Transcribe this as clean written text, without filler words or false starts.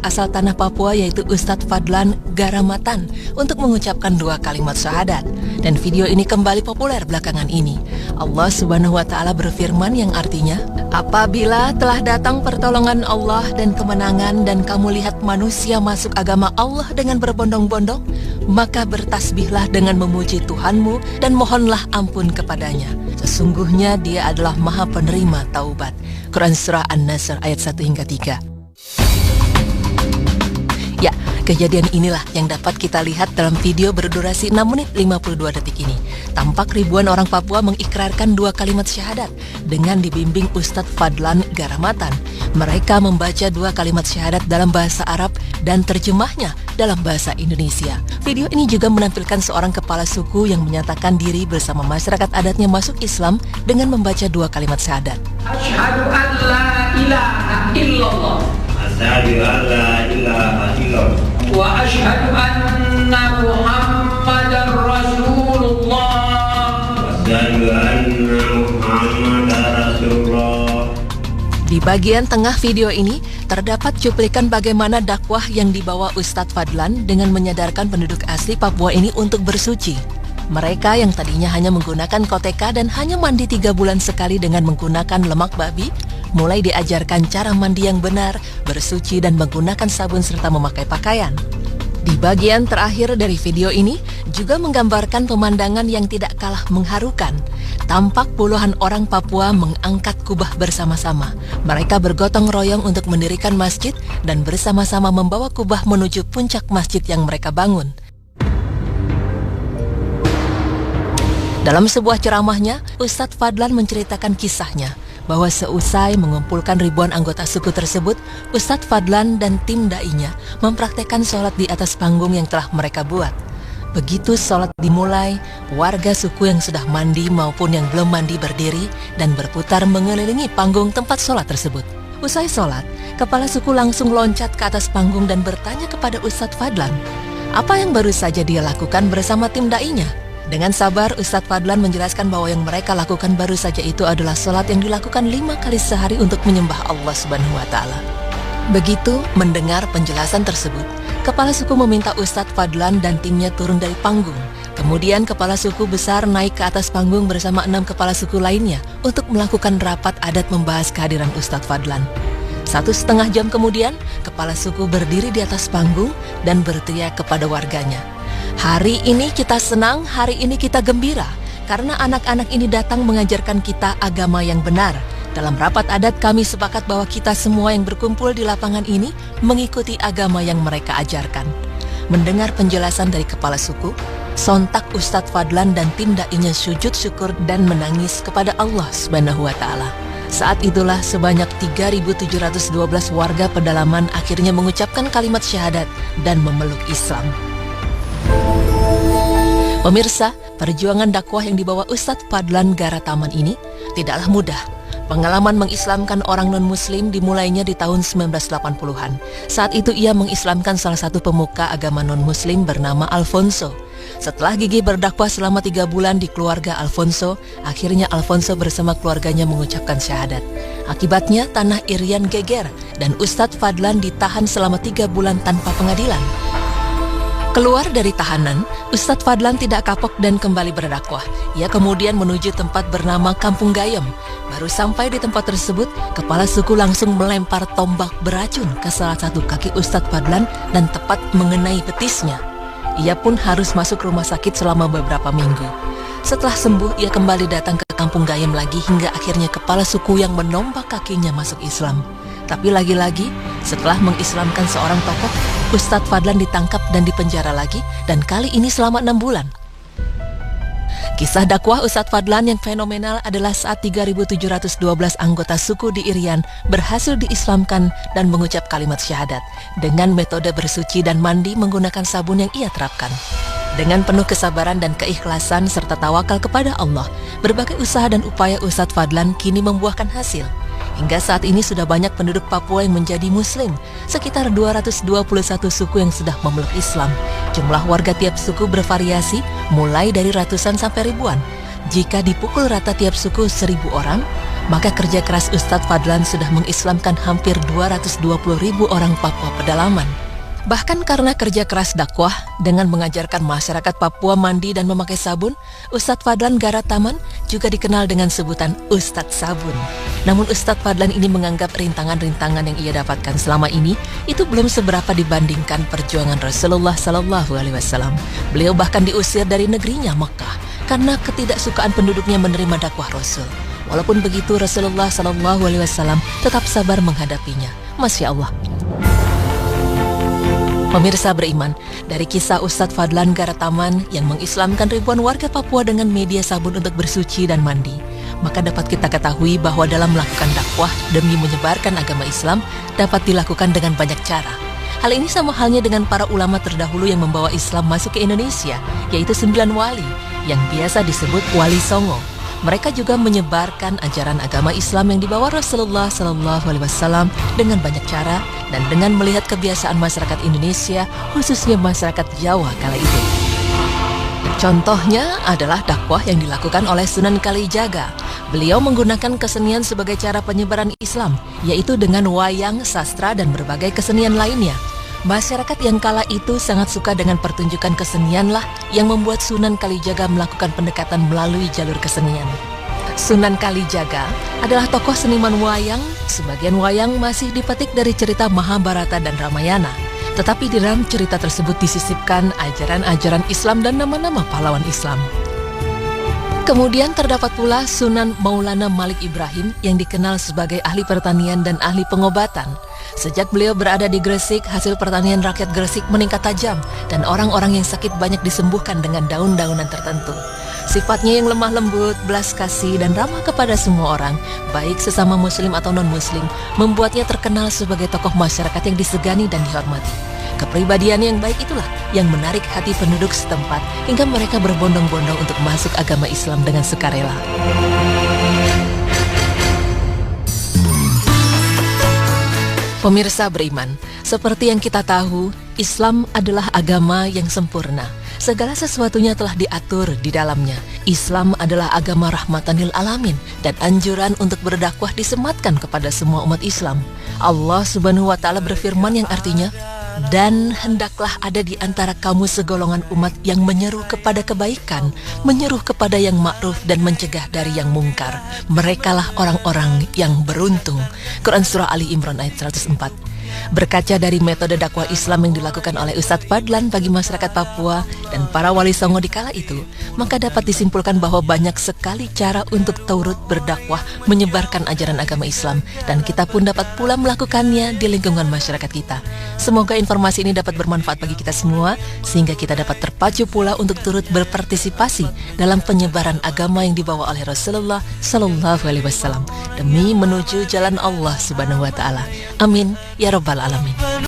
asal tanah Papua yaitu Ustadz Fadlan Garamatan untuk mengucapkan 2 kalimat syahadat. Dan video ini kembali populer belakangan ini. Allah Subhanahu wa Ta'ala berfirman yang artinya, apabila telah datang pertolongan Allah dan kemenangan dan kamu lihat manusia masuk agama Allah dengan berbondong-bondong, maka bertasbihlah dengan memuji Tuhanmu dan mohonlah ampun kepadanya. Sesungguhnya Dia adalah Maha Penerima Taubat. Quran Surah An-Nasr ayat 1 hingga 3. Ya, kejadian inilah yang dapat kita lihat dalam video berdurasi 6 menit 52 detik ini. Tampak ribuan orang Papua mengikrarkan 2 kalimat syahadat dengan dibimbing Ustadz Fadlan Garamatan. Mereka membaca 2 kalimat syahadat dalam bahasa Arab dan terjemahnya dalam bahasa Indonesia. Video ini juga menampilkan seorang kepala suku yang menyatakan diri bersama masyarakat adatnya masuk Islam dengan membaca 2 kalimat syahadat. Asyhadu an la ilaha illallah. Asyhadu an la ilaha illallah. Wa asyhadu anna Muhammadar Rasulullah. Asyhadu anna Muhammadar Rasulullah. Di bagian tengah video ini terdapat cuplikan bagaimana dakwah yang dibawa Ustadz Fadlan dengan menyadarkan penduduk asli Papua ini untuk bersuci. Mereka yang tadinya hanya menggunakan koteka dan hanya mandi 3 bulan sekali dengan menggunakan lemak babi, mulai diajarkan cara mandi yang benar, bersuci dan menggunakan sabun serta memakai pakaian. Di bagian terakhir dari video ini juga menggambarkan pemandangan yang tidak kalah mengharukan. Tampak puluhan orang Papua mengangkat kubah bersama-sama. Mereka bergotong royong untuk mendirikan masjid dan bersama-sama membawa kubah menuju puncak masjid yang mereka bangun. Dalam sebuah ceramahnya, Ustadz Fadlan menceritakan kisahnya bahwa seusai mengumpulkan ribuan anggota suku tersebut, Ustadz Fadlan dan tim da'inya mempraktekkan sholat di atas panggung yang telah mereka buat. Begitu sholat dimulai, warga suku yang sudah mandi maupun yang belum mandi berdiri dan berputar mengelilingi panggung tempat sholat tersebut. Usai sholat, kepala suku langsung loncat ke atas panggung dan bertanya kepada Ustadz Fadlan, apa yang baru saja dia lakukan bersama tim da'inya. Dengan sabar, Ustadz Fadlan menjelaskan bahwa yang mereka lakukan baru saja itu adalah sholat yang dilakukan 5 kali sehari untuk menyembah Allah Subhanahu wa Ta'ala. Begitu mendengar penjelasan tersebut, kepala suku meminta Ustadz Fadlan dan timnya turun dari panggung. Kemudian kepala suku besar naik ke atas panggung bersama 6 kepala suku lainnya untuk melakukan rapat adat membahas kehadiran Ustadz Fadlan. 1,5 jam kemudian, kepala suku berdiri di atas panggung dan berteriak kepada warganya, hari ini kita senang, hari ini kita gembira, karena anak-anak ini datang mengajarkan kita agama yang benar. Dalam rapat adat kami sepakat bahwa kita semua yang berkumpul di lapangan ini mengikuti agama yang mereka ajarkan. Mendengar penjelasan dari kepala suku, sontak Ustadz Fadlan dan tim da'inya sujud syukur dan menangis kepada Allah Subhanahu wa Ta'ala. Saat itulah sebanyak 3.712 warga pedalaman akhirnya mengucapkan kalimat syahadat dan memeluk Islam. Pemirsa, perjuangan dakwah yang dibawa Ustadz Fadlan Garamatan ini tidaklah mudah. Pengalaman mengislamkan orang non-muslim dimulainya di tahun 1980-an. Saat itu ia mengislamkan salah satu pemuka agama non-muslim bernama Alfonso. Setelah gigih berdakwah selama 3 bulan di keluarga Alfonso, akhirnya Alfonso bersama keluarganya mengucapkan syahadat. Akibatnya tanah Irian geger dan Ustadz Fadlan ditahan selama 3 bulan tanpa pengadilan. Keluar dari tahanan, Ustadz Fadlan tidak kapok dan kembali berdakwah. Ia kemudian menuju tempat bernama Kampung Gayem. Baru sampai di tempat tersebut, kepala suku langsung melempar tombak beracun ke salah satu kaki Ustadz Fadlan dan tepat mengenai betisnya. Ia pun harus masuk rumah sakit selama beberapa minggu. Setelah sembuh, ia kembali datang ke Kampung Gayem lagi hingga akhirnya kepala suku yang menombak kakinya masuk Islam. Tapi lagi-lagi, setelah mengislamkan seorang tokoh, Ustadz Fadlan ditangkap dan dipenjara lagi, dan kali ini selama 6 bulan. Kisah dakwah Ustadz Fadlan yang fenomenal adalah saat 3.712 anggota suku di Irian berhasil diislamkan dan mengucap kalimat syahadat dengan metode bersuci dan mandi menggunakan sabun yang ia terapkan. Dengan penuh kesabaran dan keikhlasan serta tawakal kepada Allah, berbagai usaha dan upaya Ustadz Fadlan kini membuahkan hasil. Hingga saat ini sudah banyak penduduk Papua yang menjadi Muslim, sekitar 221 suku yang sudah memeluk Islam. Jumlah warga tiap suku bervariasi, mulai dari ratusan sampai ribuan. Jika dipukul rata tiap suku 1.000 orang, maka kerja keras Ustadz Fadlan sudah mengislamkan hampir 220.000 orang Papua pedalaman. Bahkan karena kerja keras dakwah dengan mengajarkan masyarakat Papua mandi dan memakai sabun, Ustadz Fadlan Garataman juga dikenal dengan sebutan Ustadz Sabun. Namun Ustadz Fadlan ini menganggap rintangan-rintangan yang ia dapatkan selama ini itu belum seberapa dibandingkan perjuangan Rasulullah SAW. Beliau bahkan diusir dari negerinya Mekah karena ketidaksukaan penduduknya menerima dakwah Rasul. Walaupun begitu, Rasulullah SAW tetap sabar menghadapinya. Masya Allah. Pemirsa beriman, dari kisah Ustadz Fadlan Garataman yang mengislamkan ribuan warga Papua dengan media sabun untuk bersuci dan mandi, maka dapat kita ketahui bahwa dalam melakukan dakwah demi menyebarkan agama Islam dapat dilakukan dengan banyak cara. Hal ini sama halnya dengan para ulama terdahulu yang membawa Islam masuk ke Indonesia, yaitu 9 wali yang biasa disebut Wali Songo. Mereka juga menyebarkan ajaran agama Islam yang dibawa Rasulullah SAW dengan banyak cara dan dengan melihat kebiasaan masyarakat Indonesia, khususnya masyarakat Jawa kala itu. Contohnya adalah dakwah yang dilakukan oleh Sunan Kalijaga. Beliau menggunakan kesenian sebagai cara penyebaran Islam, yaitu dengan wayang, sastra, dan berbagai kesenian lainnya. Masyarakat yang kala itu sangat suka dengan pertunjukan kesenianlah yang membuat Sunan Kalijaga melakukan pendekatan melalui jalur kesenian. Sunan Kalijaga adalah tokoh seniman wayang. Sebagian wayang masih dipetik dari cerita Mahabharata dan Ramayana. Tetapi di dalam cerita tersebut disisipkan ajaran-ajaran Islam dan nama-nama pahlawan Islam. Kemudian terdapat pula Sunan Maulana Malik Ibrahim yang dikenal sebagai ahli pertanian dan ahli pengobatan. Sejak beliau berada di Gresik, hasil pertanian rakyat Gresik meningkat tajam dan orang-orang yang sakit banyak disembuhkan dengan daun-daunan tertentu. Sifatnya yang lemah lembut, belas kasih, dan ramah kepada semua orang, baik sesama muslim atau non-muslim, membuatnya terkenal sebagai tokoh masyarakat yang disegani dan dihormati. Kepribadian yang baik itulah yang menarik hati penduduk setempat hingga mereka berbondong-bondong untuk masuk agama Islam dengan sukarela. Pemirsa beriman, seperti yang kita tahu, Islam adalah agama yang sempurna. Segala sesuatunya telah diatur di dalamnya. Islam adalah agama rahmatan lil alamin dan anjuran untuk berdakwah disematkan kepada semua umat Islam. Allah Subhanahu wa taala berfirman yang artinya, "Dan hendaklah ada di antara kamu segolongan umat yang menyeru kepada kebaikan, menyeru kepada yang ma'ruf dan mencegah dari yang mungkar. Merekalah orang-orang yang beruntung." Quran Surah Ali Imran ayat 104. Berkaca dari metode dakwah Islam yang dilakukan oleh Ustadz Fadlan bagi masyarakat Papua dan para wali songo di kala itu, maka dapat disimpulkan bahwa banyak sekali cara untuk turut berdakwah menyebarkan ajaran agama Islam, dan kita pun dapat pula melakukannya di lingkungan masyarakat kita. Semoga informasi ini dapat bermanfaat bagi kita semua, sehingga kita dapat terpacu pula untuk turut berpartisipasi dalam penyebaran agama yang dibawa oleh Rasulullah SAW demi menuju jalan Allah Subhanahu wa taala. Amin ya rabbal alamin.